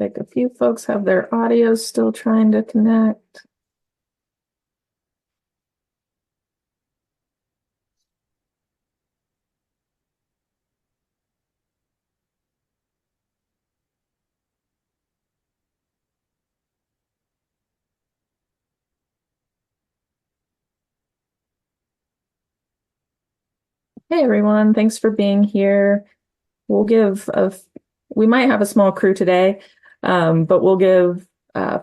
like a few folks have their audio still trying to connect. Hey everyone, thanks for being here. We'll give we might have a small crew today, but we'll give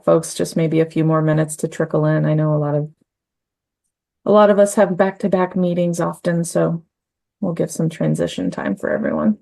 folks just maybe a few more minutes to trickle in. I know a lot of us have back-to-back meetings often, so we'll give some transition time for everyone.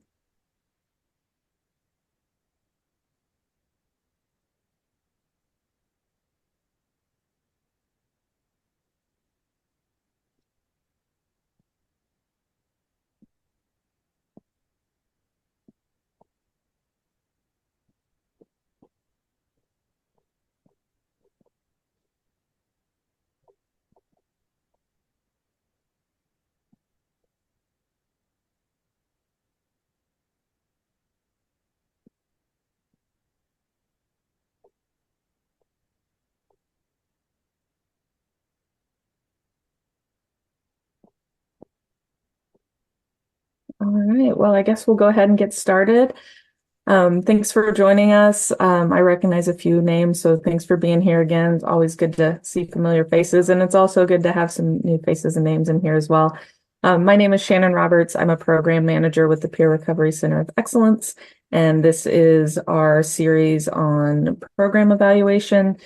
All right, well, I guess we'll go ahead and get started. Thanks for joining us. I recognize a few names, so thanks for being here again. It's always good to see familiar faces, and it's also good to have some new faces and names in here as well. My name is Shannon Roberts. I'm a program manager with the Peer Recovery Center of Excellence, and this is our series on program evaluation.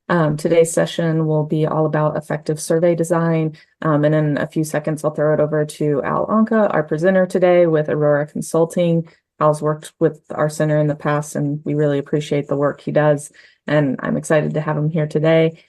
Today's session will be all about effective survey design. And in a few seconds, I'll throw it over to Al Anka, our presenter today with Aurora Consulting. Al's worked with our center in the past, and we really appreciate the work he does. And I'm excited to have him here today.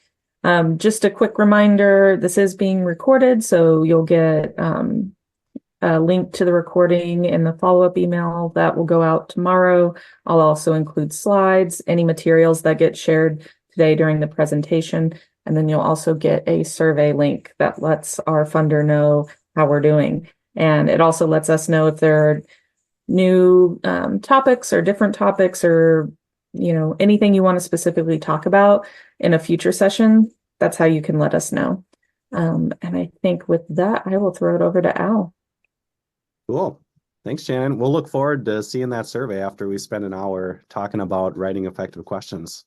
Just a quick reminder, this is being recorded, so you'll get a link to the recording in the follow-up email that will go out tomorrow. I'll also include slides, any materials that get shared today during the presentation, and then you'll also get a survey link that lets our funder know how we're doing. And it also lets us know if there are new topics or different topics or anything you want to specifically talk about in a future session. That's how you can let us know. And I think with that, I will throw it over to Al. Cool. Thanks, Shannon. We'll look forward to seeing that survey after we spend an hour talking about writing effective questions.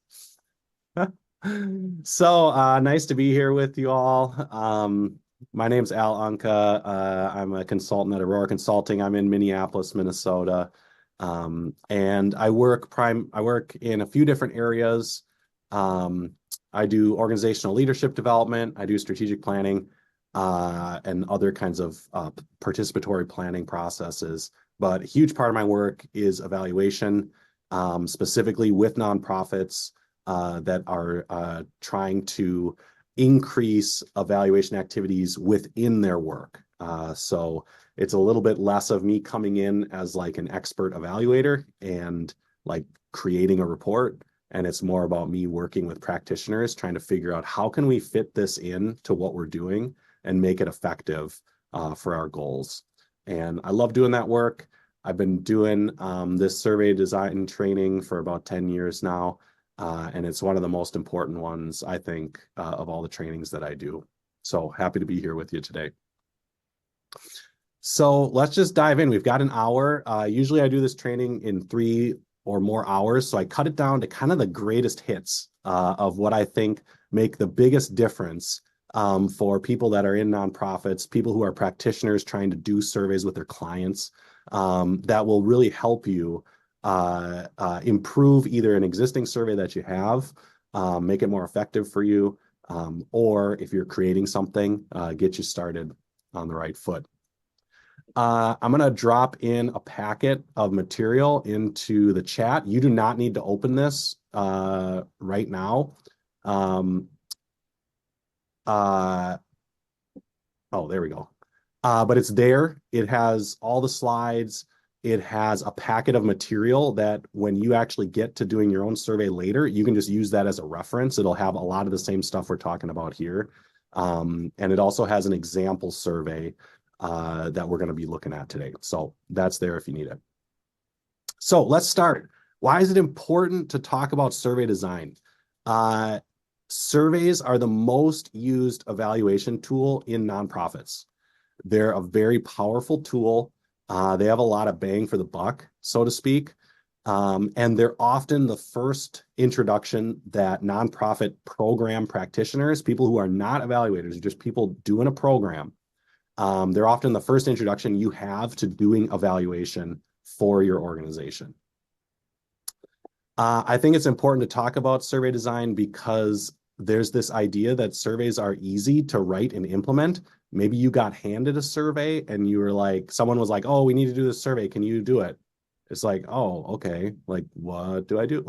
So nice to be here with you all. My name's Al Anka. I'm a consultant at Aurora Consulting. I'm in Minneapolis, Minnesota. And I work in a few different areas. I do organizational leadership development. I do strategic planning, and other kinds of participatory planning processes. But a huge part of my work is evaluation, specifically with nonprofits that are trying to increase evaluation activities within their work. So it's a little bit less of me coming in as like an expert evaluator and like creating a report. And it's more about me working with practitioners, trying to figure out how can we fit this in to what we're doing and make it effective for our goals. And I love doing that work. I've been doing this survey design training for about 10 years now. And it's one of the most important ones, I think, of all the trainings that I do. So happy to be here with you today. So let's just dive in. We've got an hour. Usually I do this training in 3 or more hours. So I cut it down to kind of the greatest hits of what I think make the biggest difference for people that are in nonprofits, people who are practitioners trying to do surveys with their clients, that will really help you improve either an existing survey that you have, make it more effective for you, or if you're creating something, get you started on the right foot. I'm going to drop in a packet of material into the chat. You do not need to open this right now. Oh, there we go. But it's there. It has all the slides. It has a packet of material that when you actually get to doing your own survey later, you can just use that as a reference. It'll have a lot of the same stuff we're talking about here. And it also has an example survey that we're going to be looking at today. So that's there if you need it. So let's start. Why is it important to talk about survey design? Uh, Surveys are the most used evaluation tool in nonprofits. They're a very powerful tool. They have a lot of bang for the buck, so to speak. And they're often the first introduction that nonprofit program practitioners, people who are not evaluators, just people doing a program, they're often the first introduction you have to doing evaluation for your organization. I think it's important to talk about survey design because there's this idea that surveys are easy to write and implement. Maybe you got handed a survey and you were like, someone was like, oh, we need to do this survey. Can you do it? It's like, oh, okay. Like, what do I do?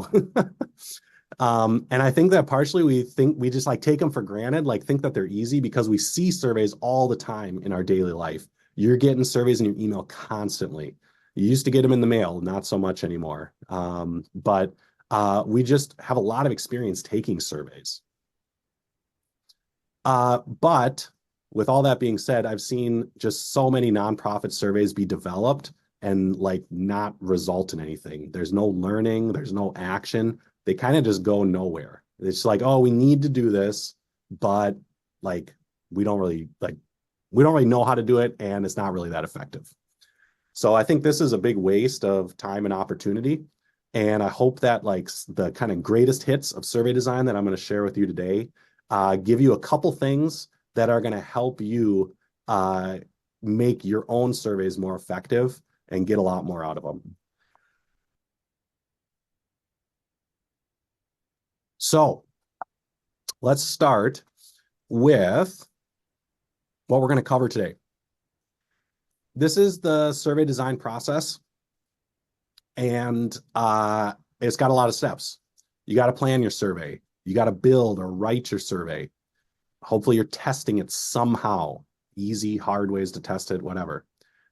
And I think that partially we think we just like take them for granted, like think that they're easy because we see surveys all the time in our daily life. You're getting surveys in your email constantly. You used to get them in the mail, not so much anymore. But we just have a lot of experience taking surveys. But with all that being said, I've seen just so many nonprofit surveys be developed and like not result in anything. There's no learning, there's no action. They kind of just go nowhere. It's like, oh, we need to do this, but like we don't really know how to do it, and it's not really that effective. So I think this is a big waste of time and opportunity. And I hope that like the kind of greatest hits of survey design that I'm going to share with you today give you a couple things that are going to help you make your own surveys more effective and get a lot more out of them. So let's start with what we're going to cover today. This is the survey design process, and it's got a lot of steps. You got to plan your survey. You got to build or write your survey. Hopefully you're testing it somehow. Easy, hard ways to test it, whatever.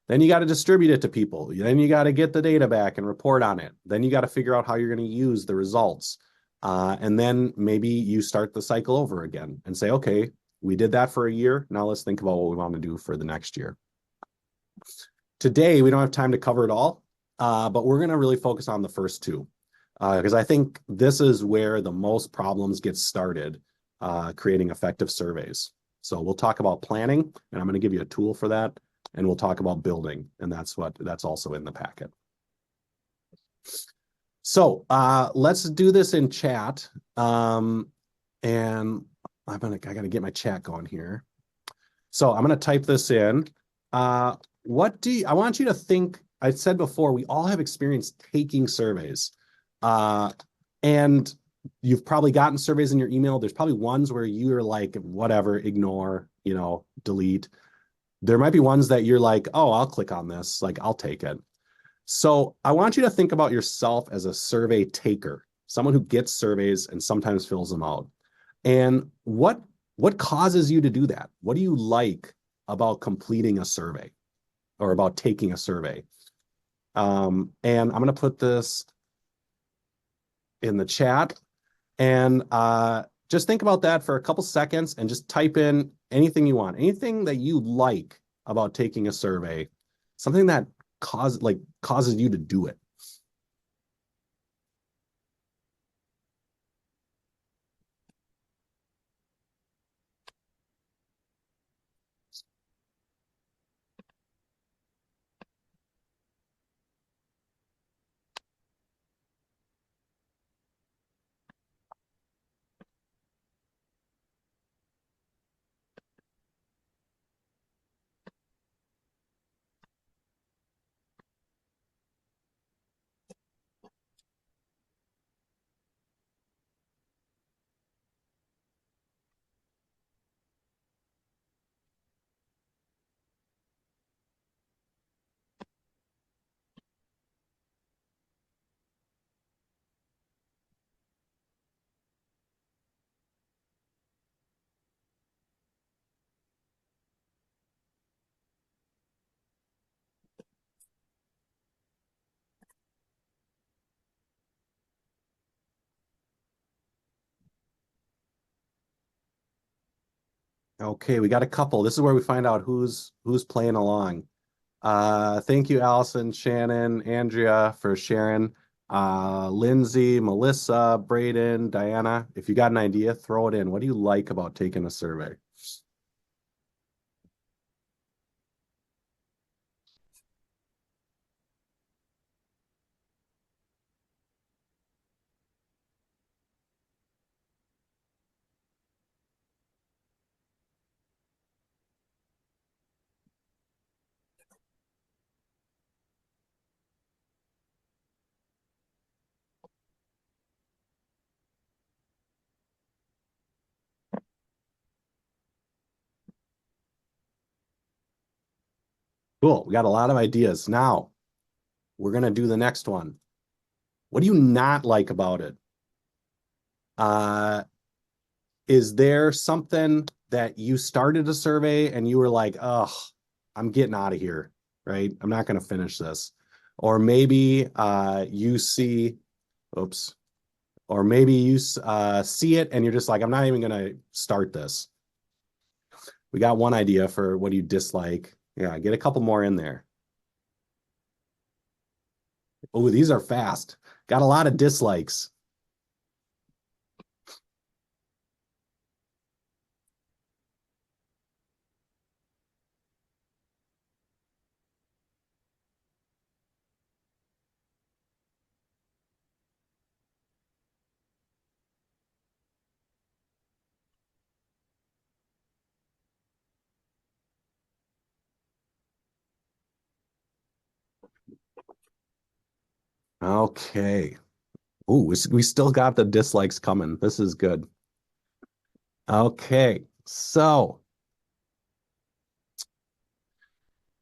Then you got to distribute it to people. Then you got to get the data back and report on it. Then you got to figure out how you're going to use the results. And then maybe you start the cycle over again and say, okay, we did that for a year. Now let's think about what we want to do for the next year. Today, we don't have time to cover it all, but we're going to really focus on the first two because I think this is where the most problems get started creating effective surveys. So we'll talk about planning, and I'm going to give you a tool for that, and we'll talk about building, and that's also in the packet. So let's do this in chat, and I got to get my chat going here. So I'm going to type this in. I want you to think, I said before, we all have experience taking surveys. And you've probably gotten surveys in your email. There's probably ones where you're like, whatever, ignore, delete. There might be ones that you're like, oh, I'll click on this, like I'll take it. So I want you to think about yourself as a survey taker, someone who gets surveys and sometimes fills them out. And what causes you to do that? What do you like about completing a survey or about taking a survey? And I'm going to put this in the chat, and just think about that for a couple seconds and just type in anything you want, anything that you like about taking a survey, something that causes you to do it. Okay, we got a couple. This is where we find out who's playing along. Thank you, Allison, Shannon, Andrea, for sharing. Lindsay, Melissa, Braden, Diana, if you got an idea, throw it in. What do you like about taking a survey? Cool. We got a lot of ideas. Now we're going to do the next one. What do you not like about it? Uh, is there something that you started a survey and you were like, oh, I'm getting out of here, right? I'm not going to finish this. Or maybe you see, oops, or maybe you see it and you're just like, I'm not even going to start this. We got one idea for what do you dislike. Yeah, get a couple more in there. Oh, these are fast. Got a lot of dislikes. Okay. Oh, we still got the dislikes coming. This is good. Okay. So,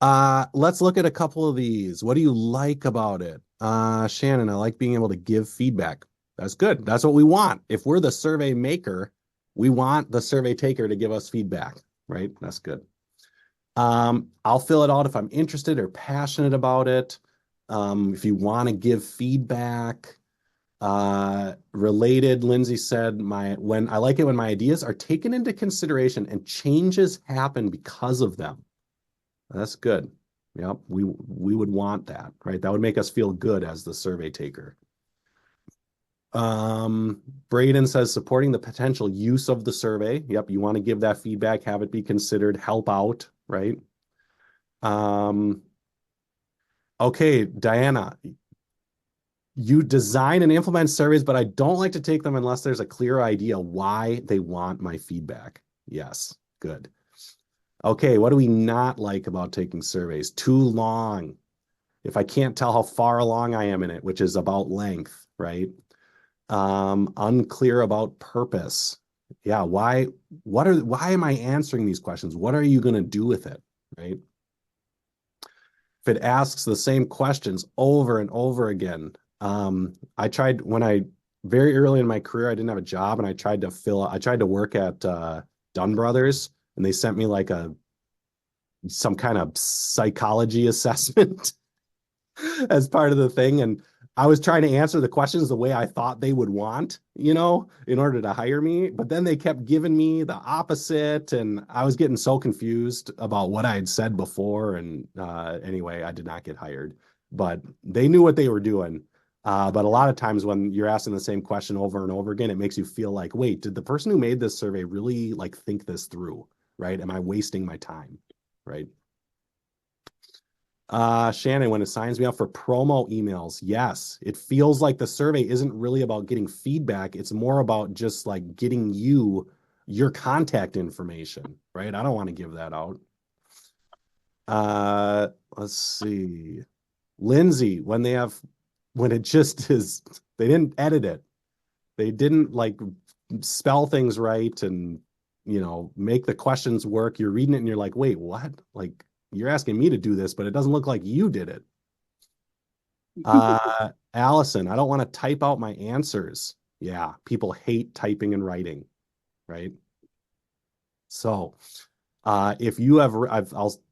let's look at a couple of these. What do you like about it? Shannon, I like being able to give feedback. That's good. That's what we want. If we're the survey maker, we want the survey taker to give us feedback, right? That's good. I'll fill it out if I'm interested or passionate about it. If you want to give feedback, related, Lindsay said, when I like it when my ideas are taken into consideration and changes happen because of them. That's good. Yep, we would want that, right? That would make us feel good as the survey taker. Braden says supporting the potential use of the survey. Yep, you want to give that feedback, have it be considered, help out, right? Okay, Diana, you design and implement surveys, but I don't like to take them unless there's a clear idea why they want my feedback. Yes, good. Okay, what do we not like about taking surveys? Too long. If I can't tell how far along I am in it, which is about length, right? Unclear about purpose. Yeah, why am I answering these questions? What are you going to do with it, right? If it asks the same questions over and over again, I tried when I very early in my career, I didn't have a job and I tried to work at Dunn Brothers and they sent me like some kind of psychology assessment as part of the thing. And I was trying to answer the questions the way I thought they would want, in order to hire me. But then they kept giving me the opposite. And I was getting so confused about what I had said before. And anyway, I did not get hired, but they knew what they were doing. But a lot of times when you're asking the same question over and over again, it makes you feel like, wait, did the person who made this survey really like think this through? Right? Am I wasting my time? Right? Shannon, when it signs me up for promo emails, yes, it feels like the survey isn't really about getting feedback. It's more about just like getting you your contact information, right? I don't want to give that out. Let's see. Lindsay, when it just is, they didn't edit it. They didn't like spell things right and, make the questions work. You're reading it and you're like, wait, what? Like, you're asking me to do this, but it doesn't look like you did it. Allison, I don't want to type out my answers. Yeah, people hate typing and writing, right? So, if you have,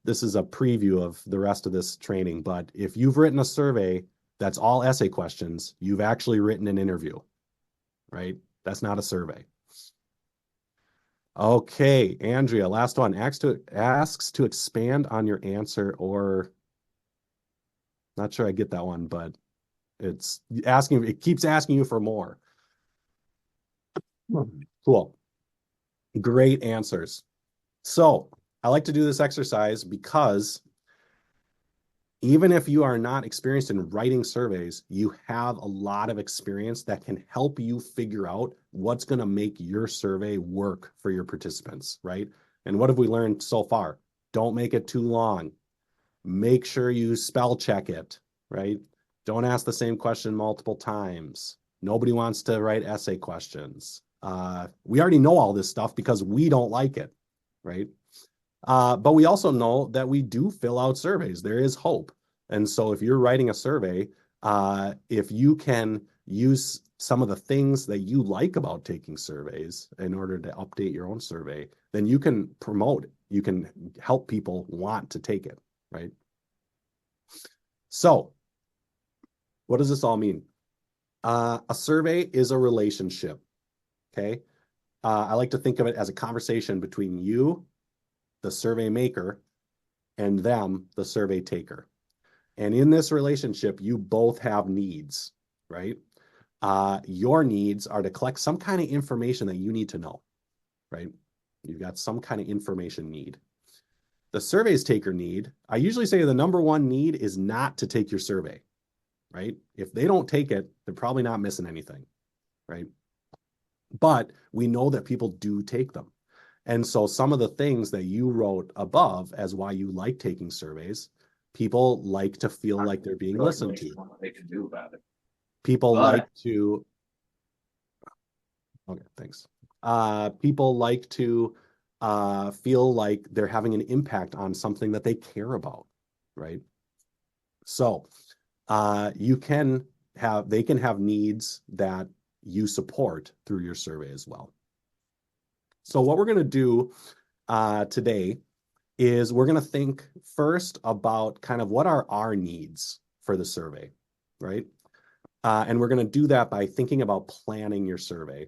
this is a preview of the rest of this training, but if you've written a survey that's all essay questions, you've actually written an interview, right? That's not a survey. Okay, Andrea, last one. Asks to expand on your answer, or not sure I get that one, but It's asking, it keeps asking you for more. Cool. Great answers. So I like to do this exercise because even if you are not experienced in writing surveys, you have a lot of experience that can help you figure out what's going to make your survey work for your participants, right? And what have we learned so far? Don't make it too long. Make sure you spell check it, right? Don't ask the same question multiple times. Nobody wants to write essay questions. We already know all this stuff because we don't like it, right? But we also know that we do fill out surveys. There is hope. And so if you're writing a survey, if you can use some of the things that you like about taking surveys in order to update your own survey, then you can promote it. You can help people want to take it, right? So what does this all mean? A survey is a relationship, okay? I like to think of it as a conversation between you, the survey maker, and them, the survey taker. And in this relationship, you both have needs, right? Your needs are to collect some kind of information that you need to know, right? You've got some kind of information need. The surveys taker need, I usually say the number one need is not to take your survey, right? If they don't take it, they're probably not missing anything, right? But we know that people do take them. And so some of the things that you wrote above as why you like taking surveys, people like to feel like they're being listened to. What they can do about it. People like to, okay, thanks. People like to feel like they're having an impact on something that they care about, right? So you can have, they can have needs that you support through your survey as well. So what we're going to do today is we're going to think first about kind of what are our needs for the survey, right? And we're going to do that by thinking about planning your survey.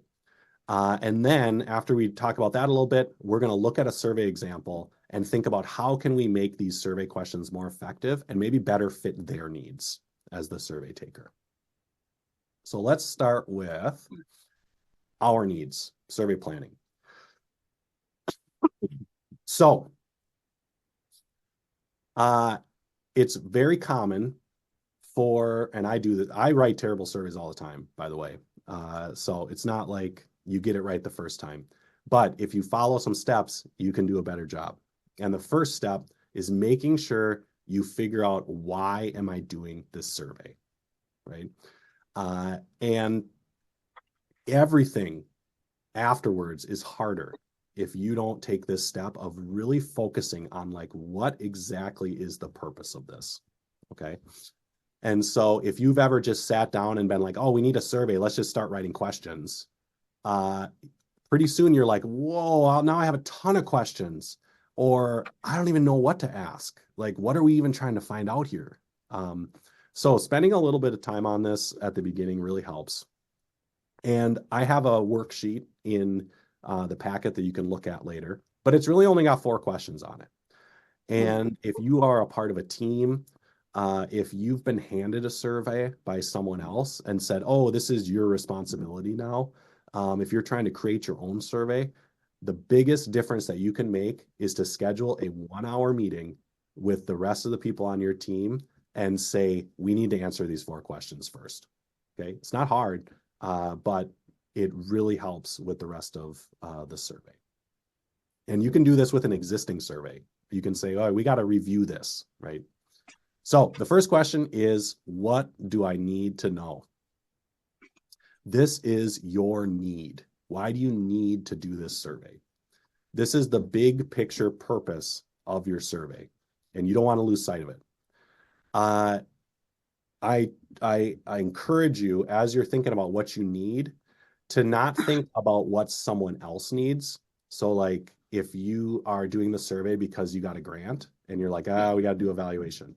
And then after we talk about that a little bit, we're going to look at a survey example and think about how can we make these survey questions more effective and maybe better fit their needs as the survey taker. So let's start with our needs, survey planning. So it's very common for, and I do that, I write terrible surveys all the time, by the way. So it's not like you get it right the first time. But if you follow some steps, you can do a better job. And the first step is making sure you figure out, why am I doing this survey, right? And everything afterwards is harder if you don't take this step of really focusing on like, what exactly is the purpose of this, okay? And so if you've ever just sat down and been like, oh, we need a survey, let's just start writing questions. Pretty soon you're like, whoa, now I have a ton of questions, or I don't even know what to ask. Like, what are we even trying to find out here? So spending a little bit of time on this at the beginning really helps. And I have a worksheet in the packet that you can look at later, but it's really only got 4 questions on it. And if you are a part of a team, if you've been handed a survey by someone else and said, oh, this is your responsibility now, if you're trying to create your own survey, the biggest difference that you can make is to schedule a 1-hour meeting with the rest of the people on your team and say, we need to answer these 4 questions first. Okay, it's not hard, but it really helps with the rest of the survey. And you can do this with an existing survey. You can say, oh, we got to review this, right? So the first question is, what do I need to know? This is your need. Why do you need to do this survey? This is the big picture purpose of your survey, and you don't want to lose sight of it. I encourage you, as you're thinking about what you need, to not think about what someone else needs. So like if you are doing the survey because you got a grant and you're like, we got to do evaluation.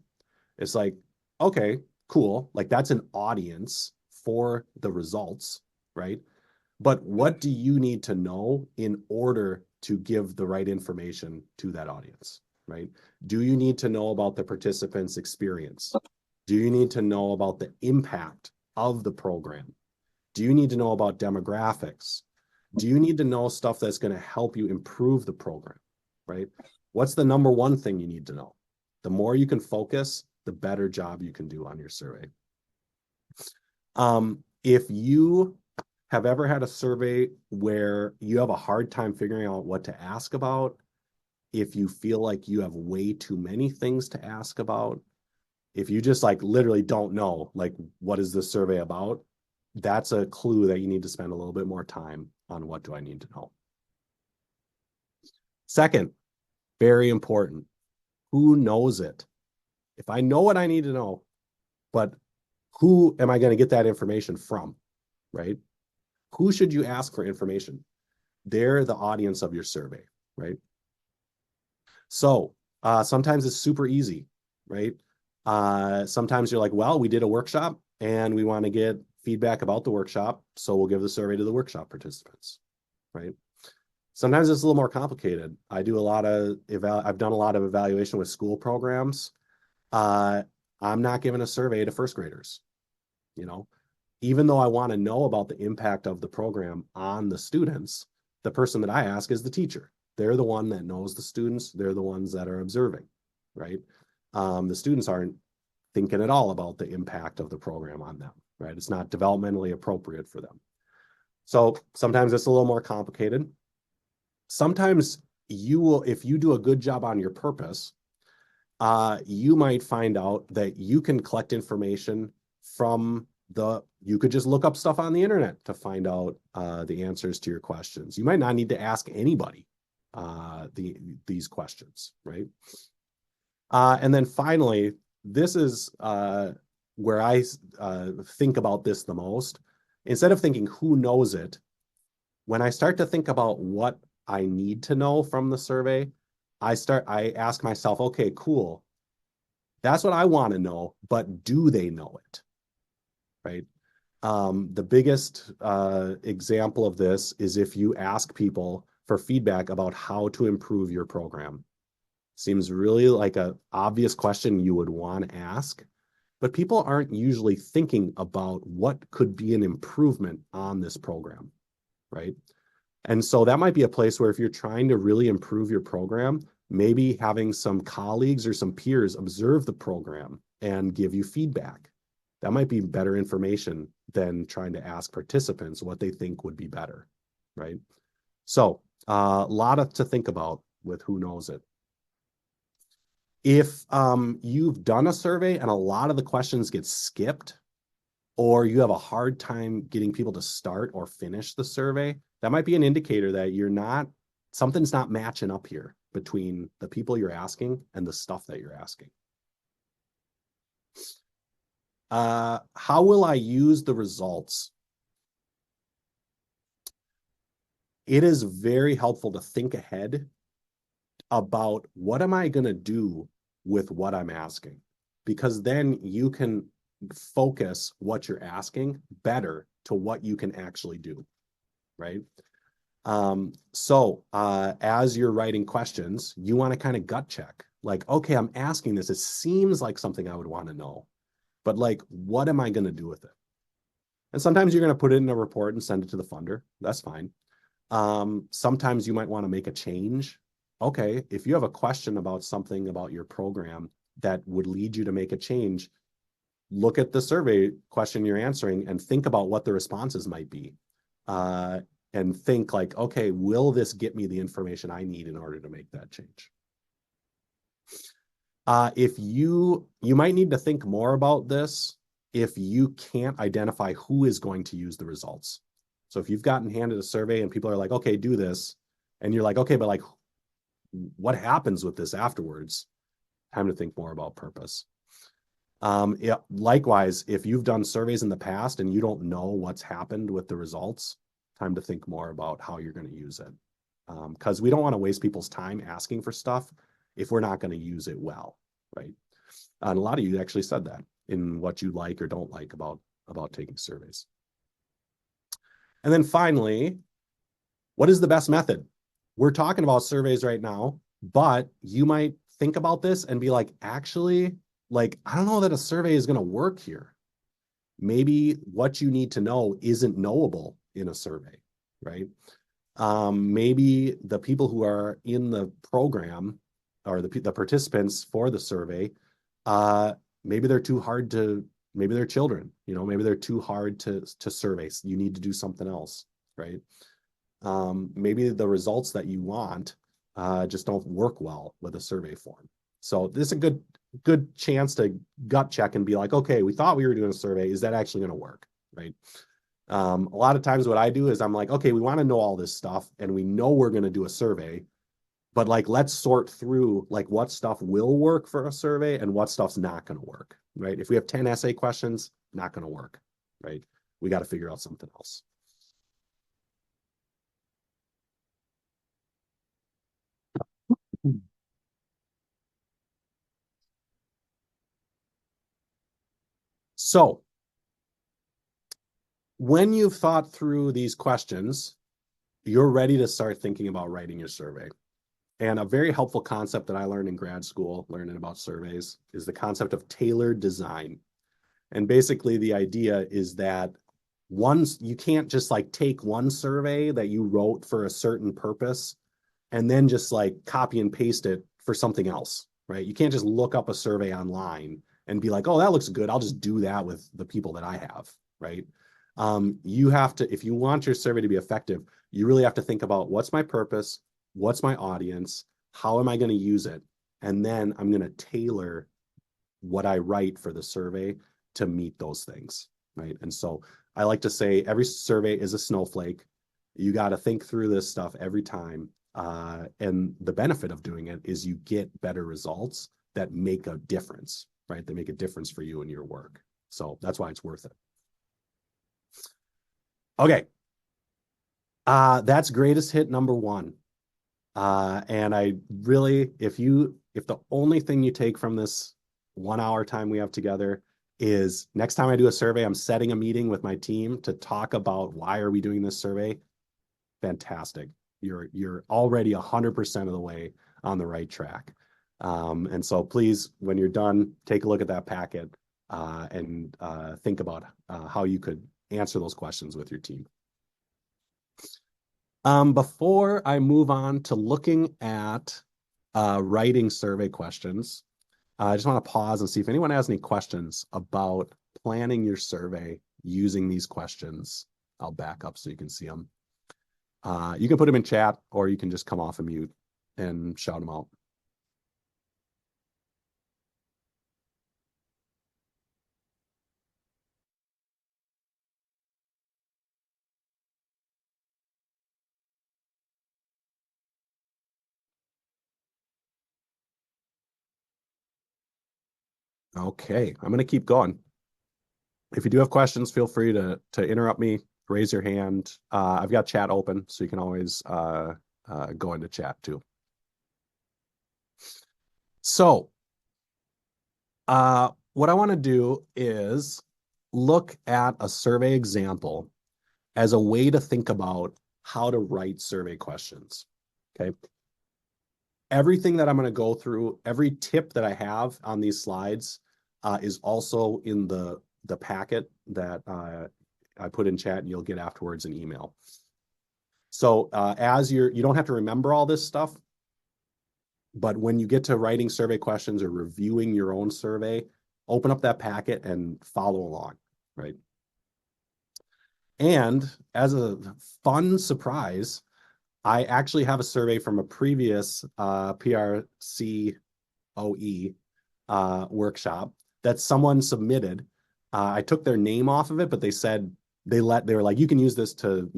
It's like, okay, cool. Like that's an audience for the results, right? But what do you need to know in order to give the right information to that audience, right? Do you need to know about the participant's experience? Do you need to know about the impact of the program? Do you need to know about demographics? Do you need to know stuff that's going to help you improve the program, right? What's the number one thing you need to know? The more you can focus, the better job you can do on your survey. If you have ever had a survey where you have a hard time figuring out what to ask about, if you feel like you have way too many things to ask about, if you just like literally don't know, like, what is this survey about? That's a clue that you need to spend a little bit more time on what do I need to know. Second, very important, who knows it? If I know what I need to know, but who am I going to get that information from, right? Who should you ask for information? They're the audience of your survey, right? So sometimes it's super easy, right? Sometimes you're like, well, we did a workshop and we want to get feedback about the workshop, so we'll give the survey to the workshop participants, right? Sometimes it's a little more complicated. I've done a lot of evaluation with school programs. I'm not giving a survey to first graders, you know, even though I want to know about the impact of the program on the students. The person that I ask is the teacher. They're the one that knows the students. They're the ones that are observing, right? The students aren't thinking at all about the impact of the program on them, right? It's not developmentally appropriate for them. So sometimes it's a little more complicated. Sometimes if you do a good job on your purpose, you might find out that you can collect information from you could just look up stuff on the internet to find out the answers to your questions. You might not need to ask anybody these questions, right? And then finally, this is where I think about this the most. Instead of thinking who knows it, when I start to think about what I need to know from the survey, I ask myself, okay, cool. That's what I want to know, but do they know it? Right? The biggest example of this is if you ask people for feedback about how to improve your program. Seems really like an obvious question you would want to ask, but people aren't usually thinking about what could be an improvement on this program, right? And so that might be a place where if you're trying to really improve your program, maybe having some colleagues or some peers observe the program and give you feedback. That might be better information than trying to ask participants what they think would be better, right? So a lot to think about with who knows it. If you've done a survey and a lot of the questions get skipped, or you have a hard time getting people to start or finish the survey, that might be an indicator that something's not matching up here between the people you're asking and the stuff that you're asking. How will I use the results? It is very helpful to think ahead about what am I going to do with what I'm asking, because then you can focus what you're asking better to what you can actually do, right? So as you're writing questions, you want to kind of gut check, like, okay, I'm asking this. It seems like something I would want to know, but like, what am I going to do with it? And sometimes you're going to put it in a report and send it to the funder. That's fine. Sometimes you might want to make a change. Okay, if you have a question about something about your program that would lead you to make a change, look at the survey question you're answering and think about what the responses might be. And think like, okay, will this get me the information I need in order to make that change? If you might need to think more about this if you can't identify who is going to use the results. So if you've gotten handed a survey and people are like, okay, do this, and you're like, okay, but like, what happens with this afterwards? Time to think more about purpose. Yeah, likewise, if you've done surveys in the past and you don't know what's happened with the results, time to think more about how you're going to use it. Because we don't want to waste people's time asking for stuff if we're not going to use it well, right? And a lot of you actually said that in what you like or don't like about taking surveys. And then finally, what is the best method? We're talking about surveys right now, but you might think about this and be like, actually, like, I don't know that a survey is going to work here. Maybe what you need to know isn't knowable in a survey, right? Maybe the people who are in the program or the participants for the survey, maybe they're too hard to, maybe they're children, maybe they're too hard to survey. So you need to do something else, right? Maybe the results that you want just don't work well with a survey form. So this is a good chance to gut check and be like, okay, we thought we were doing a survey. Is that actually going to work, right? A lot of times what I do is I'm like, okay, we want to know all this stuff and we know we're going to do a survey, but like, let's sort through like what stuff will work for a survey and what stuff's not going to work, right? If we have 10 essay questions, not going to work, right? We got to figure out something else. So when you've thought through these questions, you're ready to start thinking about writing your survey. And a very helpful concept that I learned in grad school, learning about surveys, is the concept of tailored design. And basically the idea is that you can't just like take one survey that you wrote for a certain purpose and then just like copy and paste it for something else, right? You can't just look up a survey online and be like, oh, that looks good. I'll just do that with the people that I have, right? You have to, if you want your survey to be effective, you really have to think about what's my purpose, what's my audience, how am I going to use it? And then I'm going to tailor what I write for the survey to meet those things, right? And so I like to say every survey is a snowflake. You got to think through this stuff every time. And the benefit of doing it is you get better results that make a difference, right? They make a difference for you and your work. So that's why it's worth it. Okay. That's greatest hit number one. And I really, if the only thing you take from this 1 hour time we have together is next time I do a survey, I'm setting a meeting with my team to talk about why are we doing this survey. Fantastic. You're already 100% of the way on the right track. And so please, when you're done, take a look at that packet and think about how you could answer those questions with your team. Before I move on to looking at writing survey questions, I just want to pause and see if anyone has any questions about planning your survey using these questions. I'll back up so you can see them. You can put them in chat or you can just come off of mute and shout them out. Okay, I'm going to keep going. If you do have questions, feel free to interrupt me, raise your hand. I've got chat open, so you can always go into chat too. So what I want to do is look at a survey example as a way to think about how to write survey questions. Okay. Everything that I'm going to go through, every tip that I have on these slides is also in the packet that I put in chat and you'll get afterwards an email. So as you don't have to remember all this stuff, but when you get to writing survey questions or reviewing your own survey, open up that packet and follow along, right? And as a fun surprise, I actually have a survey from a previous PRCOE workshop that someone submitted. I took their name off of it, but they said they were like, you can use this to,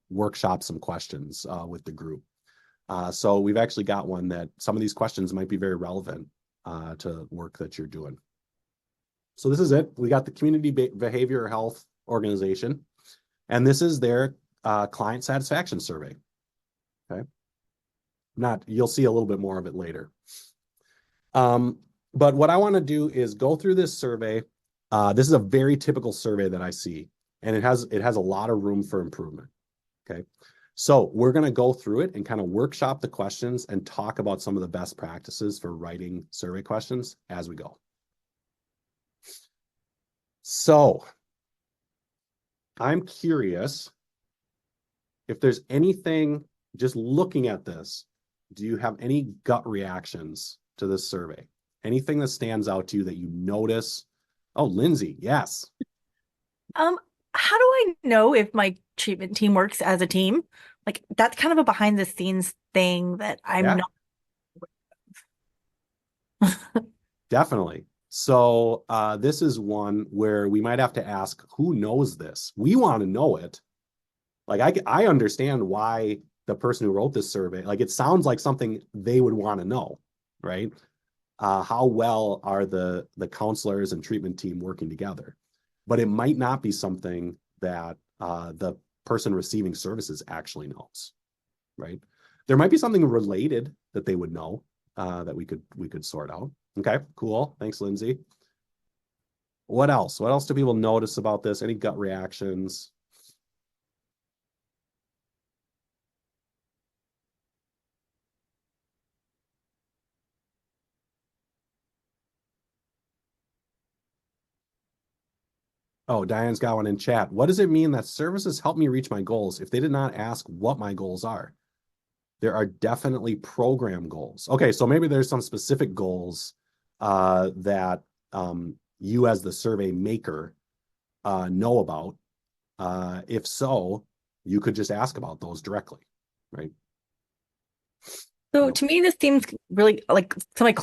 workshop some questions with the group. So we've actually got one that some of these questions might be very relevant to work that you're doing. So this is it. We got the Community Behavioral Health Organization, and this is their client satisfaction survey. Okay. You'll see a little bit more of it later. But what I want to do is go through this survey. This is a very typical survey that I see, and it has a lot of room for improvement. Okay. So we're going to go through it and kind of workshop the questions and talk about some of the best practices for writing survey questions as we go. So I'm curious if there's anything, just looking at this, do you have any gut reactions to this survey? Anything that stands out to you that you notice? Oh, Lindsay, yes. Um, how do I know if my treatment team works as a team? Like that's kind of a behind the scenes thing that I'm Yeah, not. definitely. So this is one where we might have to ask, who knows this? We want to know it. Like I understand why the person who wrote this survey, like it sounds like something they would want to know, right? How well are the counselors and treatment team working together? But it might not be something that the person receiving services actually knows, right? There might be something related that they would know that we could sort out. Okay, cool. Thanks, Lindsay. What else? What else do people notice about this? Any gut reactions? Oh, Diane's got one in chat. What does it mean that services help me reach my goals if they did not ask what my goals are? There are definitely program goals. Okay, so maybe there's some specific goals that you as the survey maker know about. If so, you could just ask about those directly, right? So to me, this seems really like somebody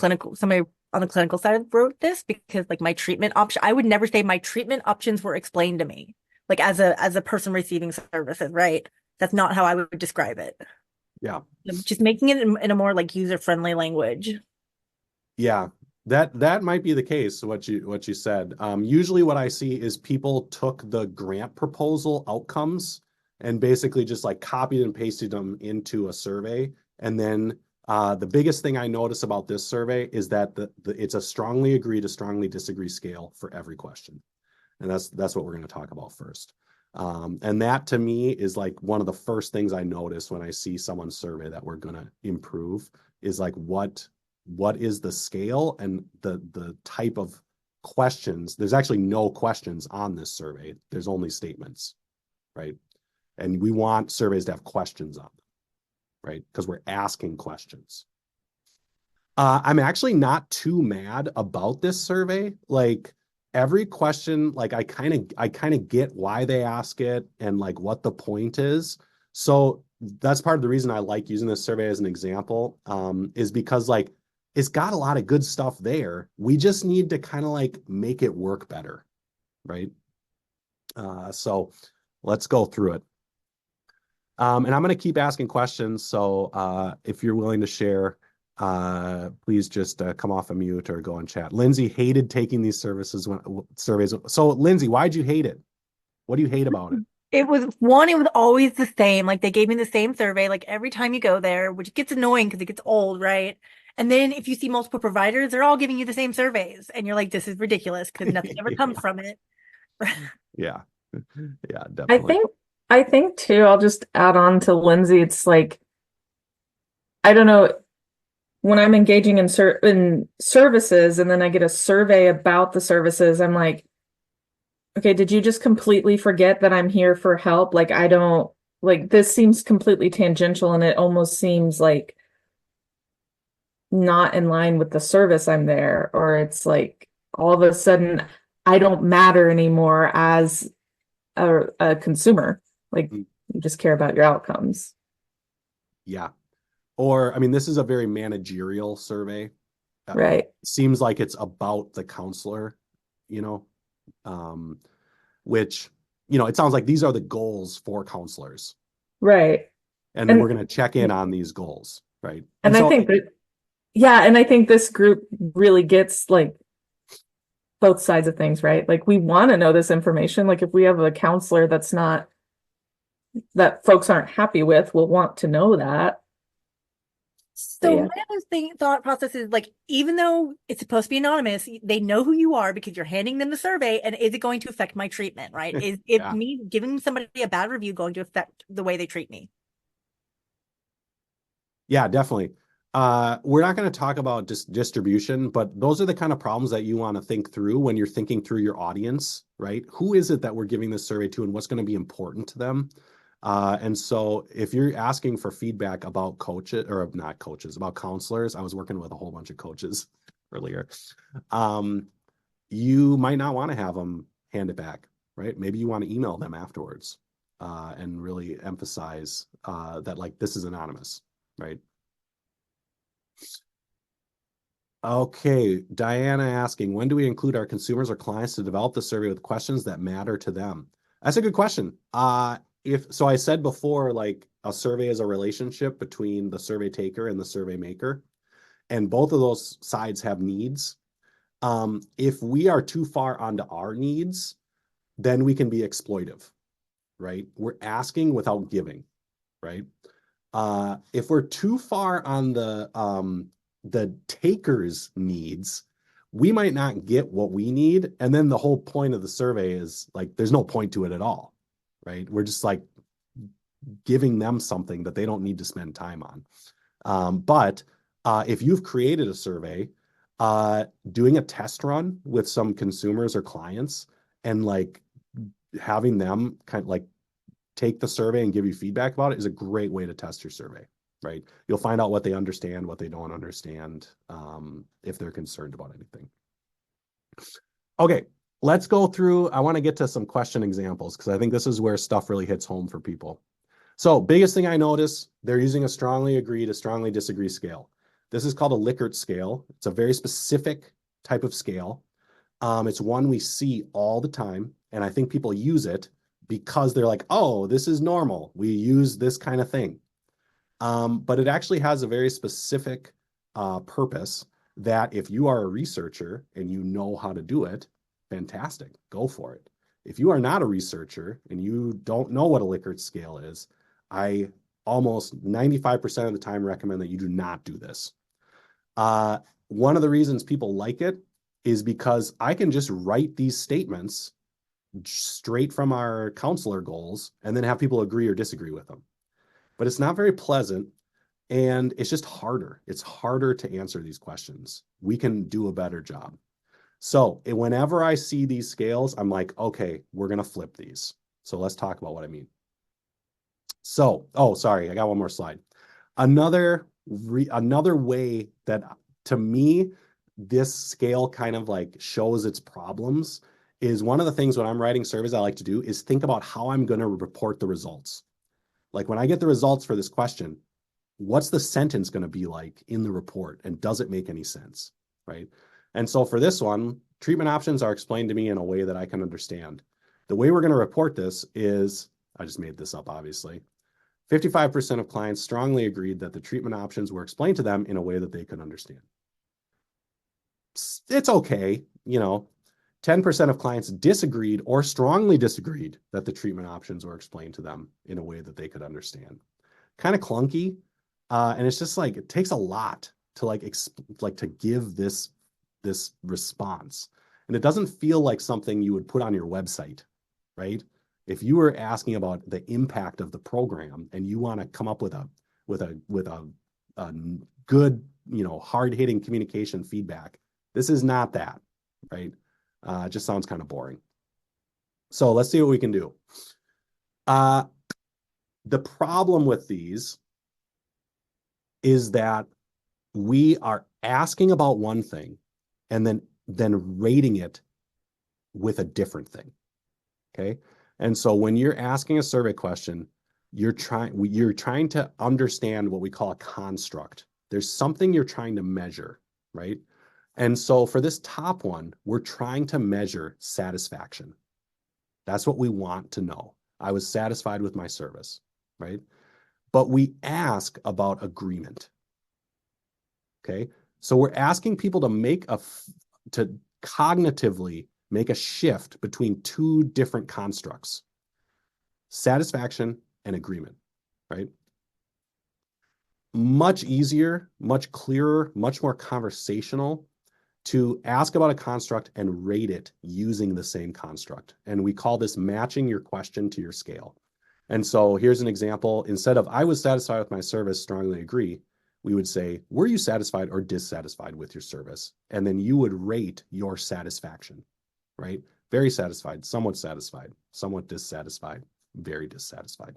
on the clinical side wrote this because like my treatment option, I would never say my treatment options were explained to me, like as a person receiving services, right? That's not how I would describe it. Yeah. Just making it in a more like user-friendly language. Yeah, that might be the case, what you said. Usually what I see is people took the grant proposal outcomes and basically just like copied and pasted them into a survey. And then the biggest thing I notice about this survey is that it's a strongly agree to strongly disagree scale for every question. And that's what we're going to talk about first. And that to me is like one of the first things I notice when I see someone's survey that we're going to improve is like what is the scale and the type of questions. There's actually no questions on this survey. There's only statements, right? And we want surveys to have questions on them, right? Because we're asking questions. I'm actually not too mad about this survey. Like every question, like I kind of get why they ask it and like what the point is. So that's part of the reason I like using this survey as an example, is because like it's got a lot of good stuff there. We just need to kind of like make it work better, right? So let's go through it. And I'm going to keep asking questions. So if you're willing to share, please just come off a mute or go on chat. Lindsay hated taking these surveys. So Lindsay, why'd you hate it? What do you hate about it? It was always the same. Like they gave me the same survey, like every time you go there, which gets annoying because it gets old, right? And then if you see multiple providers, they're all giving you the same surveys. And you're like, this is ridiculous because nothing ever comes from it. Yeah. Yeah, I definitely. think I think too, I'll just add on to Lindsay. It's like, I don't know, when I'm engaging in services and then I get a survey about the services, I'm like, okay, did you just completely forget that I'm here for help? Like, I don't like this seems completely tangential and it almost seems like not in line with the service I'm there, or it's like all of a sudden I don't matter anymore as a consumer. Like, Mm, you just care about your outcomes. yeah. Or, I mean, this is a very managerial survey. Right. Seems like it's about the counselor, you know, um, which, it sounds like these are the goals for counselors. Right. And then we're And going to check in on these goals, right? And and I so, think that yeah, and I think this group really gets like both sides of things, right? Like we want to know this information. Like if we have a counselor that's not that folks aren't happy with, we'll want to know that. But So yeah. my other thought process is like, even though it's supposed to be anonymous, they know who you are because you're handing them the survey. And is it going to affect my treatment, right? Is it yeah, me giving somebody a bad review going to affect the way they treat me? yeah, definitely. We're not going to talk about distribution, but those are the kind of problems that you want to think through when you're thinking through your audience, right? Who is it that we're giving this survey to and what's going to be important to them? And so if you're asking for feedback about coaches, or not coaches, about counselors, I was working with a whole bunch of coaches earlier. You might not want to have them hand it back, right? Maybe you want to email them afterwards, and really emphasize that like this is anonymous, right? Okay, Diana asking, when do we include our consumers or clients to develop the survey with questions that matter to them? That's a good question. If so, I said before, like a survey is a relationship between the survey taker and the survey maker, and both of those sides have needs. If we are too far onto our needs, then we can be exploitive, right? We're asking without giving, right? If we're too far on the taker's needs, we might not get what we need. And then the whole point of the survey is like, there's no point to it at all, right? We're just like giving them something that they don't need to spend time on. But if you've created a survey, doing a test run with some consumers or clients and like having them kind of like take the survey and give you feedback about it is a great way to test your survey, right? You'll find out what they understand, what they don't understand, if they're concerned about anything. Okay, let's go through. I want to get to some question examples because I think this is where stuff really hits home for people. So biggest thing I notice, they're using a strongly agree to strongly disagree scale. This is called a Likert scale. It's a very specific type of scale. It's one we see all the time, and I think people use it because they're like, oh, this is normal. We use this kind of thing. But it actually has a very specific purpose that if you are a researcher and you know how to do it, fantastic, go for it. If you are not a researcher and you don't know what a Likert scale is, I almost 95% of the time recommend that you do not do this. One of the reasons people like it is because I can just write these statements straight from our counselor goals and then have people agree or disagree with them. But it's not very pleasant and it's just harder. It's harder to answer these questions. We can do a better job. So whenever I see these scales, I'm like, okay, we're going to flip these. So let's talk about what I mean. So, oh, sorry, I got one more slide. Another way that, to me, this scale kind of like shows its problems is one of the things when I'm writing surveys I like to do is think about how I'm going to report the results. Like when I get the results for this question, what's the sentence going to be like in the report? And does it make any sense, right? And so for this one, treatment options are explained to me in a way that I can understand. The way we're going to report this is, I just made this up, obviously. 55% of clients strongly agreed that the treatment options were explained to them in a way that they could understand. It's okay, 10% of clients disagreed or strongly disagreed that the treatment options were explained to them in a way that they could understand. Kind of clunky. And it's just like, it takes a lot to to give this response. And it doesn't feel like something you would put on your website, right? If you were asking about the impact of the program and you want to come up with a good, hard-hitting communication feedback, this is not that, right? It just sounds kind of boring. So let's see what we can do. The problem with these is that we are asking about one thing and then rating it with a different thing. Okay. And so when you're asking a survey question, you're trying to understand what we call a construct. There's something you're trying to measure, right? And so for this top one, we're trying to measure satisfaction. That's what we want to know. I was satisfied with my service, right? But we ask about agreement. Okay. So we're asking people to cognitively make a shift between two different constructs, satisfaction and agreement, right? Much easier, much clearer, much more conversational to ask about a construct and rate it using the same construct. And we call this matching your question to your scale. And so here's an example. Instead of I was satisfied with my service, strongly agree, we would say, were you satisfied or dissatisfied with your service? And then you would rate your satisfaction, right? Very satisfied, somewhat dissatisfied, very dissatisfied.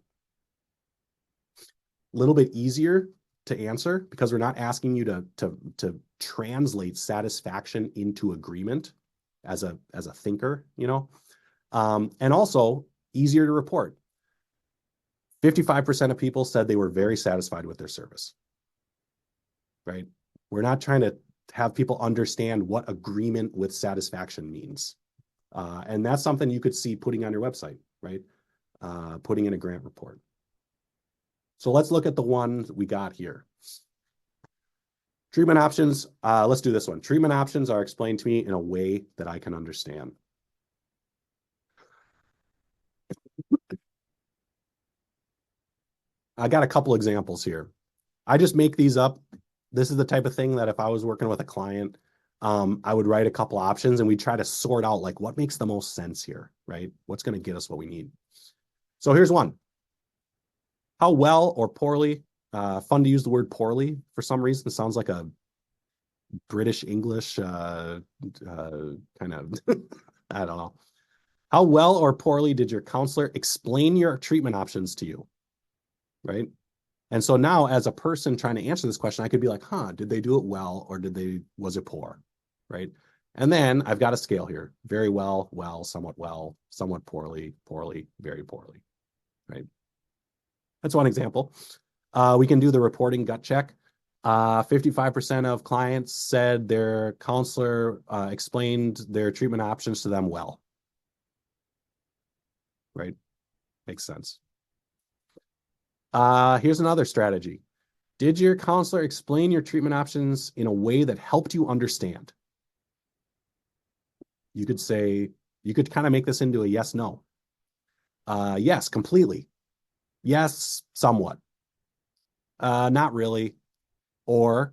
A little bit easier to answer because we're not asking you to translate satisfaction into agreement as a thinker, you know, and also easier to report. 55% of people said they were very satisfied with their service, right? We're not trying to have people understand what agreement with satisfaction means. And that's something you could see putting on your website, right? Putting in a grant report. So let's look at the one we got here. Treatment options. Let's do this one. Treatment options are explained to me in a way that I can understand. I got a couple examples here. I just make these up. This is the type of thing that if I was working with a client, I would write a couple options and we try to sort out like what makes the most sense here, right? What's going to get us what we need. So here's one. How well or poorly, fun to use the word poorly for some reason. It sounds like a British English kind of, I don't know. How well or poorly did your counselor explain your treatment options to you, right? And so now as a person trying to answer this question, I could be like, did they do it well or was it poor, right? And then I've got a scale here. Very well, somewhat poorly, very poorly, right? That's one example. We can do the reporting gut check. 55% of clients said their counselor explained their treatment options to them well, right? Makes sense. Here's another strategy. Did your counselor explain your treatment options in a way that helped you understand? You could say, you could kind of make this into a yes, no. Yes, completely. Yes, somewhat. Not really. Or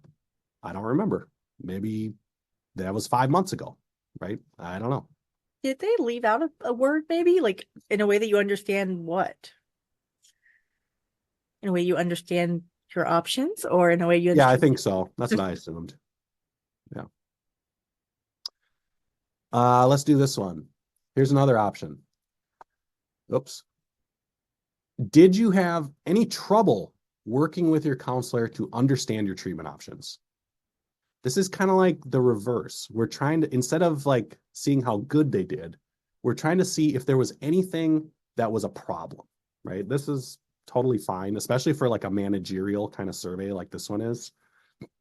I don't remember. Maybe that was 5 months ago, right? I don't know. Did they leave out a word maybe? Like in a way that you understand what? In a way you understand your options or in a way you Yeah, I understand think so. That's what I assumed. Yeah. Let's do this one. Here's another option. Oops. Did you have any trouble working with your counselor to understand your treatment options? This is kind of like the reverse. We're trying to, instead of like seeing how good they did, we're trying to see if there was anything that was a problem, right? This is totally fine, especially for like a managerial kind of survey like this one is.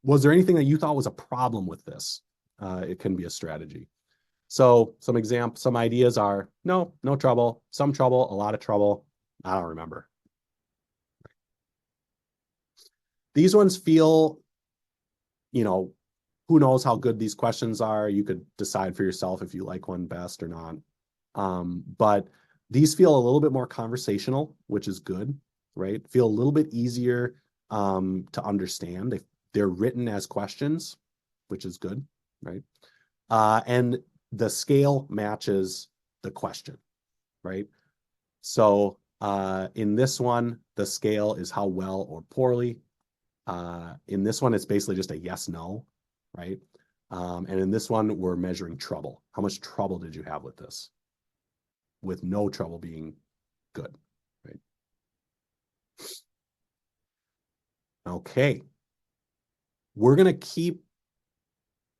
Was there anything that you thought was a problem with this? It can be a strategy. So some ideas are no trouble, some trouble, a lot of trouble. I don't remember. These ones feel, you know, who knows how good these questions are. You could decide for yourself if you like one best or not. But these feel a little bit more conversational, which is good, right? Feel a little bit easier to understand. They're written as questions, which is good, right? And the scale matches the question, right? So in this one, the scale is how well or poorly. In this one, it's basically just a yes, no, right? And in this one, we're measuring trouble. How much trouble did you have with this? With no trouble being good, right? Okay. We're going to keep,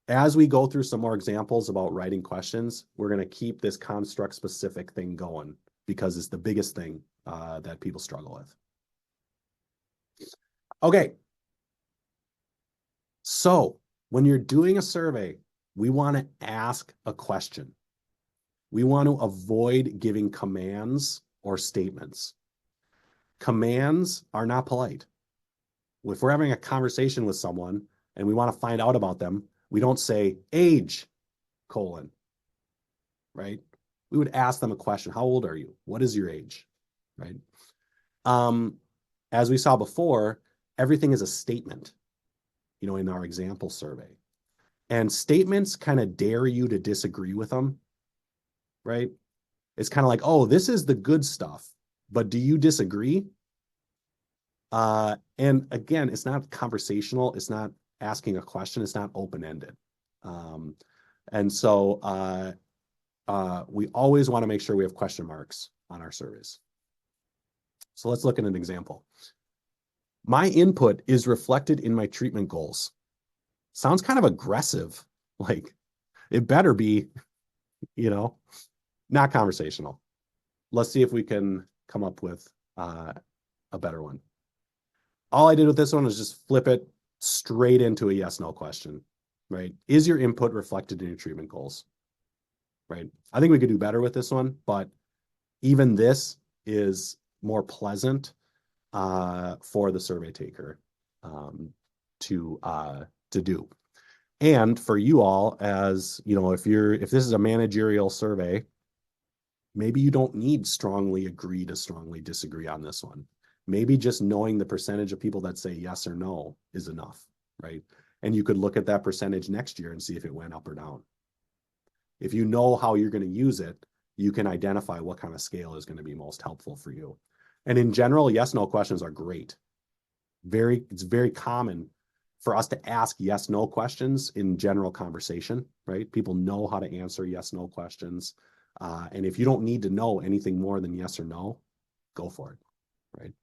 as we go through some more examples about writing questions, we're going to keep this construct specific thing going because it's the biggest thing that people struggle with. Okay. So when you're doing a survey, we want to ask a question. We want to avoid giving commands or statements. Commands are not polite. If we're having a conversation with someone and we want to find out about them, we don't say age, right? We would ask them a question. How old are you? What is your age, right? As we saw before, everything is a statement, in our example survey. And statements kind of dare you to disagree with them, right? It's kind of like, oh, this is the good stuff, but do you disagree? And again, it's not conversational. It's not asking a question. It's not open-ended. And so we always want to make sure we have question marks on our surveys. So let's look at an example. My input is reflected in my treatment goals. Sounds kind of aggressive. Like it better be, not conversational. Let's see if we can come up with a better one. All I did with this one is just flip it straight into a yes/no question, right? Is your input reflected in your treatment goals, right? I think we could do better with this one, but even this is more pleasant for the survey taker to do. And for you all, as if this is a managerial survey, maybe you don't need strongly agree to strongly disagree on this one. Maybe just knowing the percentage of people that say yes or no is enough, right? And you could look at that percentage next year and see if it went up or down. If you know how you're going to use it, you can identify what kind of scale is going to be most helpful for you. And in general, yes/no questions are great. It's very common for us to ask yes/no questions in general conversation, right? People know how to answer yes/no questions. And if you don't need to know anything more than yes or no, go for it, right?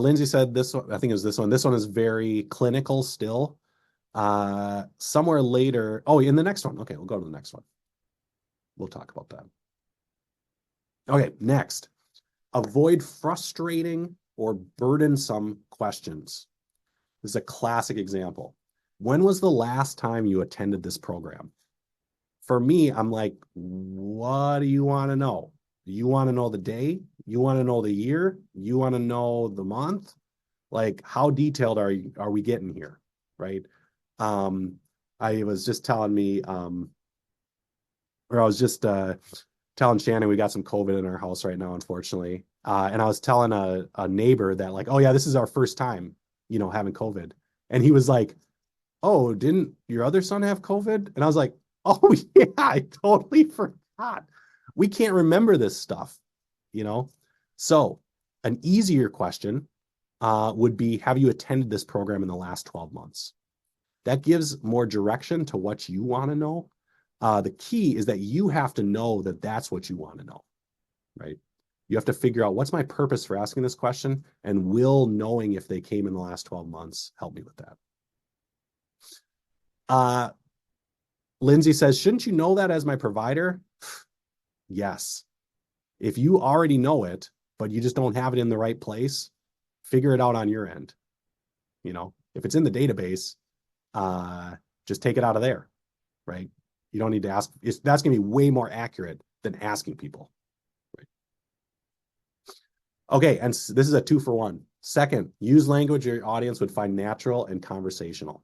Lindsay said this one, I think it was this one. This one is very clinical still. Somewhere later, in the next one. Okay, we'll go to the next one. We'll talk about that. Okay, next. Avoid frustrating or burdensome questions. This is a classic example. When was the last time you attended this program? For me, I'm like, what do you want to know? You want to know the day? You want to know the year? You want to know the month? Like, how detailed are we getting here, right? I was just telling telling Shannon we got some COVID in our house right now, unfortunately. And I was telling a neighbor that like, oh yeah, this is our first time, having COVID. And he was like, oh, didn't your other son have COVID? And I was like, oh yeah, I totally forgot. We can't remember this stuff, So an easier question would be, have you attended this program in the last 12 months? That gives more direction to what you want to know. The key is that you have to know that that's what you want to know, right? You have to figure out what's my purpose for asking this question, and will knowing if they came in the last 12 months help me with that? Lindsay says, shouldn't you know that as my provider? Yes. If you already know it, but you just don't have it in the right place, figure it out on your end. If it's in the database, just take it out of there, right? You don't need to ask. That's going to be way more accurate than asking people. Right? Okay, and this is a 2-for-1. Second, use language your audience would find natural and conversational.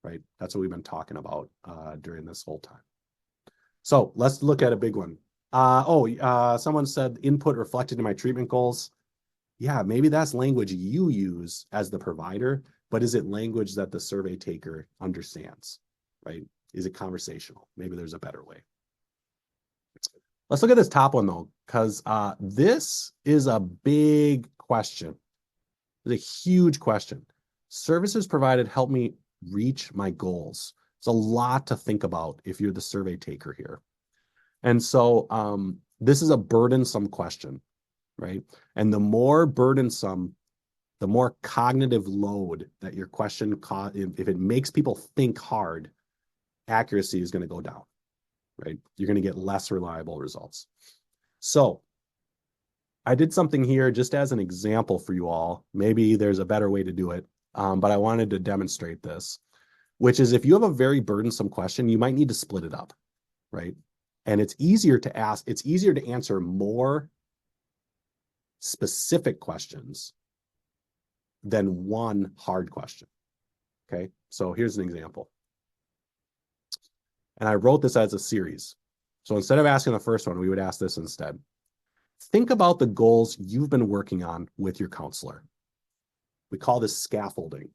Right? That's what we've been talking about during this whole time. So let's look at a big one. Someone said input reflected in my treatment goals. Yeah, maybe that's language you use as the provider, but is it language that the survey taker understands, right? Is it conversational? Maybe there's a better way. Let's look at this top one though, because this is a big question. It's a huge question. Services provided help me reach my goals. It's a lot to think about if you're the survey taker here. And so this is a burdensome question, right? And the more burdensome, the more cognitive load that your question if it makes people think hard, accuracy is going to go down, right? You're going to get less reliable results. So I did something here just as an example for you all. Maybe there's a better way to do it, but I wanted to demonstrate this, which is if you have a very burdensome question, you might need to split it up, right? And it's easier to answer more specific questions than one hard question. Okay, so here's an example. And I wrote this as a series. So instead of asking the first one, we would ask this instead. Think about the goals you've been working on with your counselor. We call this scaffolding.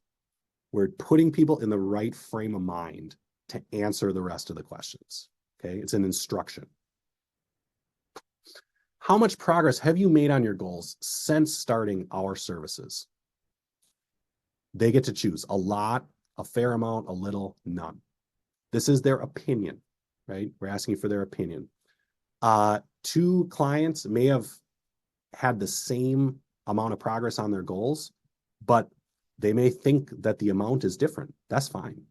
We're putting people in the right frame of mind to answer the rest of the questions. Okay, it's an instruction. How much progress have you made on your goals since starting our services? They get to choose a lot, a fair amount, a little, none. This is their opinion, right? We're asking for their opinion. Two clients may have had the same amount of progress on their goals, but they may think that the amount is different. That's fine,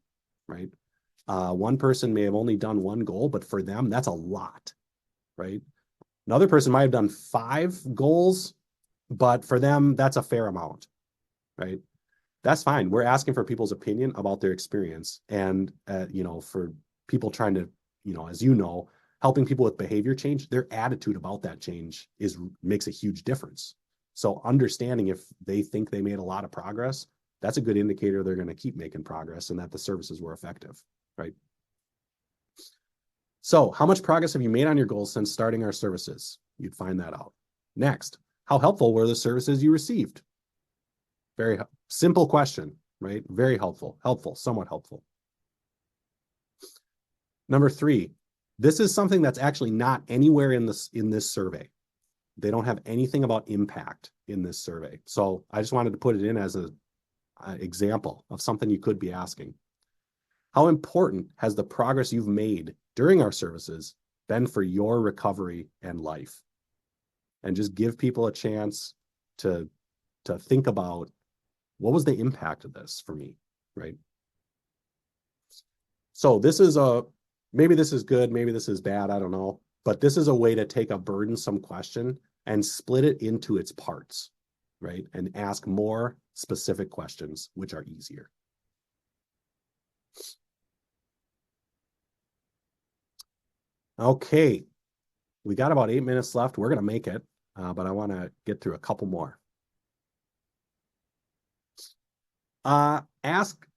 right? One person may have only done one goal, but for them, that's a lot, right? Another person might have done 5 goals, but for them, that's a fair amount, right? That's fine. We're asking for people's opinion about their experience. And, for people trying to, as you know, helping people with behavior change, their attitude about that change makes a huge difference. So understanding if they think they made a lot of progress, that's a good indicator they're going to keep making progress and that the services were effective, right? So how much progress have you made on your goals since starting our services? You'd find that out. Next, how helpful were the services you received? Very simple question, right? Very helpful, somewhat helpful. Number 3, this is something that's actually not anywhere in this survey. They don't have anything about impact in this survey. So I just wanted to put it in as an example of something you could be asking. How important has the progress you've made during our services been for your recovery and life? And just give people a chance to think about, what was the impact of this for me, right? So maybe this is good, maybe this is bad, I don't know. But this is a way to take a burdensome question and split it into its parts, right? And ask more specific questions, which are easier. Okay, we got about 8 minutes left. We're going to make it, but I want to get through a couple more.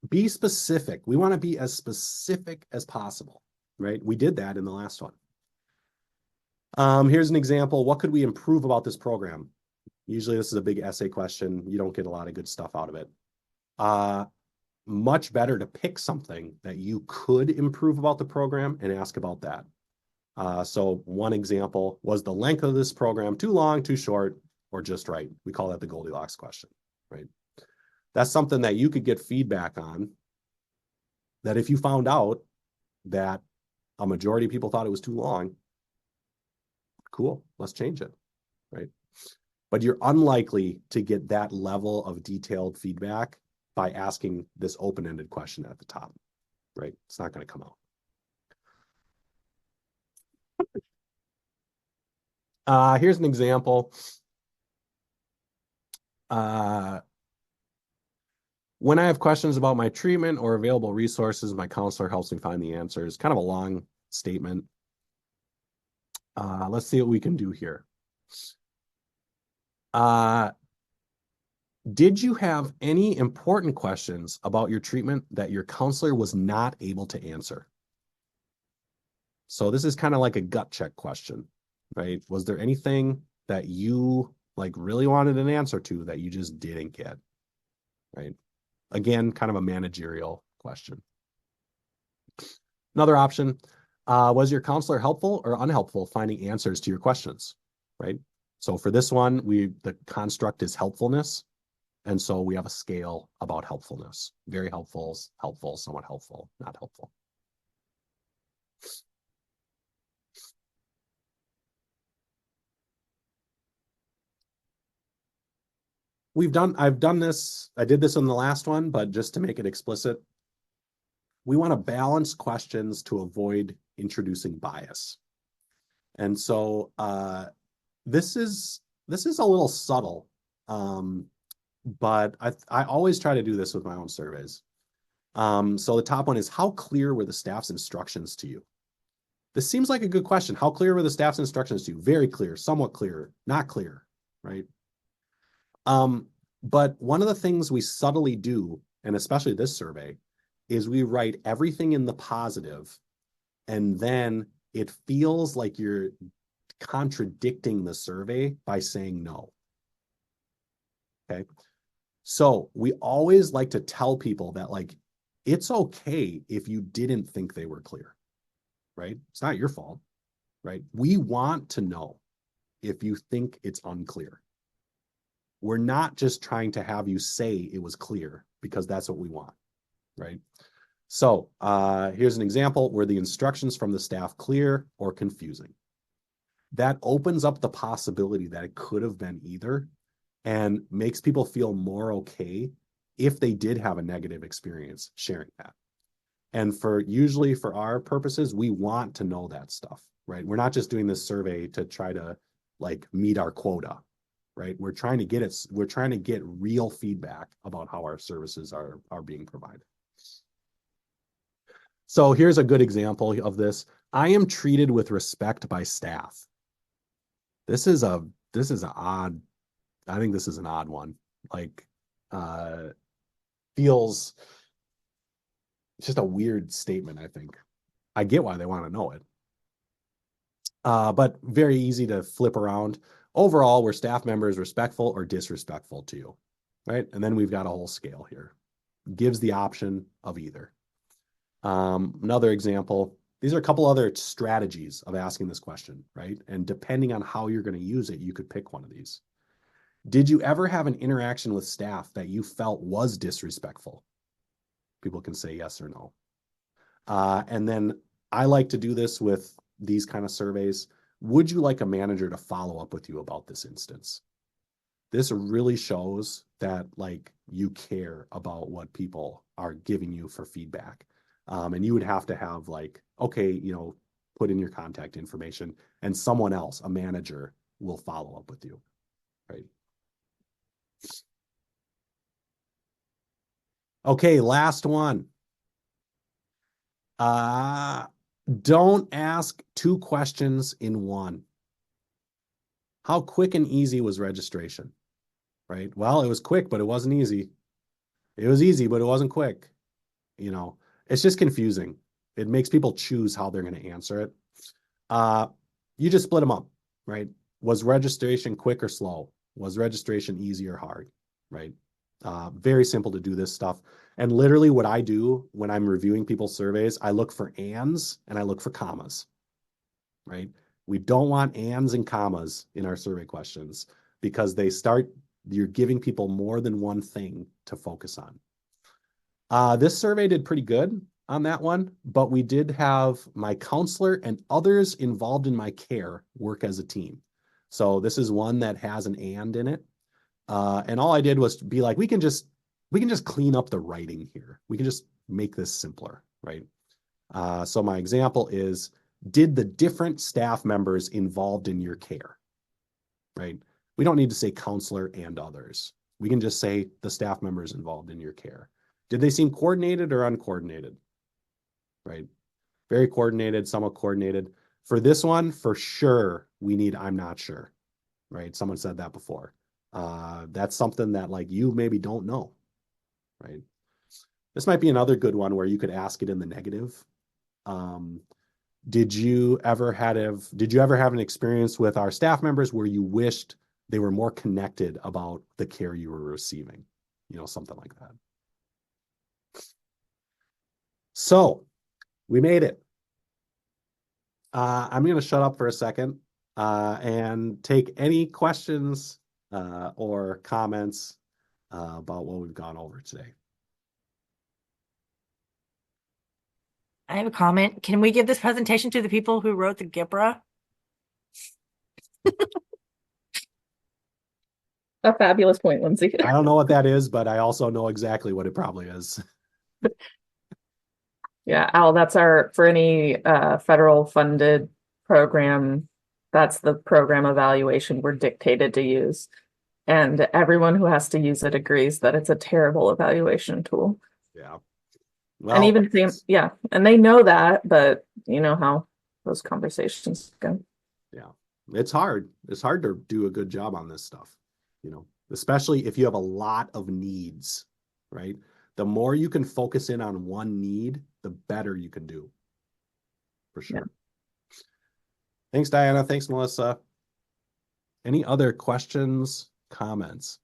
Be specific. We want to be as specific as possible, right? We did that in the last one. Here's an example. What could we improve about this program? Usually this is a big essay question. You don't get a lot of good stuff out of it. Much better to pick something that you could improve about the program and ask about that. So one example, was the length of this program too long, too short, or just right? We call that the Goldilocks question, right? That's something that you could get feedback on, that if you found out that a majority of people thought it was too long, cool, let's change it, right? But you're unlikely to get that level of detailed feedback by asking this open-ended question at the top, right? It's not going to come out. Here's an example. When I have questions about my treatment or available resources, my counselor helps me find the answers. Kind of a long statement. Let's see what we can do here. Did you have any important questions about your treatment that your counselor was not able to answer? So this is kind of like a gut check question, right? Was there anything that you really wanted an answer to that you just didn't get, right? Again, kind of a managerial question. Another option, was your counselor helpful or unhelpful finding answers to your questions, right? So for this one, the construct is helpfulness. And so we have a scale about helpfulness. Very helpful, helpful, somewhat helpful, not helpful. I've done this, I did this in the last one, but just to make it explicit, we want to balance questions to avoid introducing bias. And so this is a little subtle, but I always try to do this with my own surveys. So the top one is, how clear were the staff's instructions to you? This seems like a good question. How clear were the staff's instructions to you? Very clear, somewhat clear, not clear, right? But one of the things we subtly do, and especially this survey, is we write everything in the positive, and then it feels like you're contradicting the survey by saying no. Okay. So we always like to tell people that it's okay if you didn't think they were clear, right? It's not your fault, right? We want to know if you think it's unclear. We're not just trying to have you say it was clear because that's what we want, right? So here's an example where the instructions from the staff clear or confusing. That opens up the possibility that it could have been either and makes people feel more okay if they did have a negative experience sharing that. And usually for our purposes, we want to know that stuff, right? We're not just doing this survey to try to like meet our quota, right? We're trying to get real feedback about how our services are being provided. So here's a good example of this. I am treated with respect by staff. This is an odd, I think this is an odd one. Like, feels just a weird statement, I think. I get why they want to know it. But very easy to flip around. Overall, were staff members respectful or disrespectful to you, right? And then we've got a whole scale here. Gives the option of either. Another example, these are a couple other strategies of asking this question, right? And depending on how you're going to use it, you could pick one of these. Did you ever have an interaction with staff that you felt was disrespectful? People can say yes or no. And then I like to do this with these kind of surveys. Would you like a manager to follow up with you about this instance? This really shows that like you care about what people are giving you for feedback. And you would have to have like, okay, put in your contact information and someone else, a manager, will follow up with you, right? Okay, last one. Don't ask 2 questions in one. How quick and easy was registration? Right? Well, it was quick, but it wasn't easy. It was easy, but it wasn't quick. It's just confusing. It makes people choose how they're going to answer it. You just split them up, right? Was registration quick or slow? Was registration easy or hard, right? Very simple to do this stuff. And literally what I do when I'm reviewing people's surveys, I look for ands and I look for commas, right? We don't want ands and commas in our survey questions because you're giving people more than one thing to focus on. This survey did pretty good on that one, but we did have my counselor and others involved in my care work as a team. So this is one that has an and in it. And all I did was be like, we can just clean up the writing here. We can just make this simpler, right? So my example is, did the different staff members involved in your care, right? We don't need to say counselor and others. We can just say the staff members involved in your care. Did they seem coordinated or uncoordinated, right? Very coordinated, somewhat coordinated. For this one, for sure, we need I'm not sure, right? Someone said that before. That's something that like you maybe don't know, right? This might be another good one where you could ask it in the negative. Did you ever have an experience with our staff members where you wished they were more connected about the care you were receiving? Something like that. So we made it. I'm going to shut up for a second and take any questions or comments about what we've gone over today. I have a comment. Can we give this presentation to the people who wrote the GIPRA? A fabulous point, Lindsay. I don't know what that is, but I also know exactly what it probably is. Yeah, Al, that's for any federal funded program, that's the program evaluation we're dictated to use. And everyone who has to use it agrees that it's a terrible evaluation tool. Yeah. Well, and even and they know that, but you know how those conversations go. Yeah. It's hard. It's hard to do a good job on this stuff, especially if you have a lot of needs, right? The more you can focus in on one need, the better you can do. For sure. Yeah. Thanks, Diana. Thanks, Melissa. Any other questions, comments?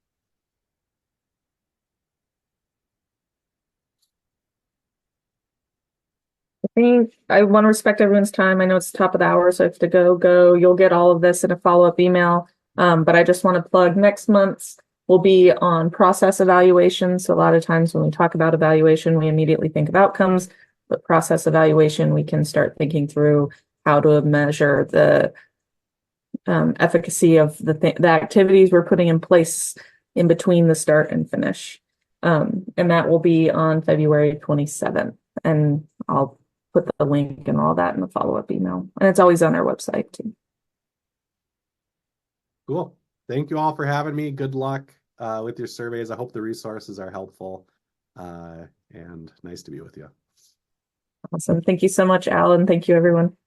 think I want to respect everyone's time. I know it's the top of the hour, so I have to go. You'll get all of this in a follow-up email. But I just want to plug next month's will be on process evaluation. So a lot of times when we talk about evaluation, we immediately think of outcomes, but process evaluation, we can start thinking through how to measure the efficacy of the activities we're putting in place in between the start and finish. And that will be on February 27th. And I'll put the link and all that in the follow-up email. And it's always on our website too. Cool. Thank you all for having me. Good luck with your surveys. I hope the resources are helpful, and nice to be with you. Awesome. Thank you so much, Al, and thank you, everyone.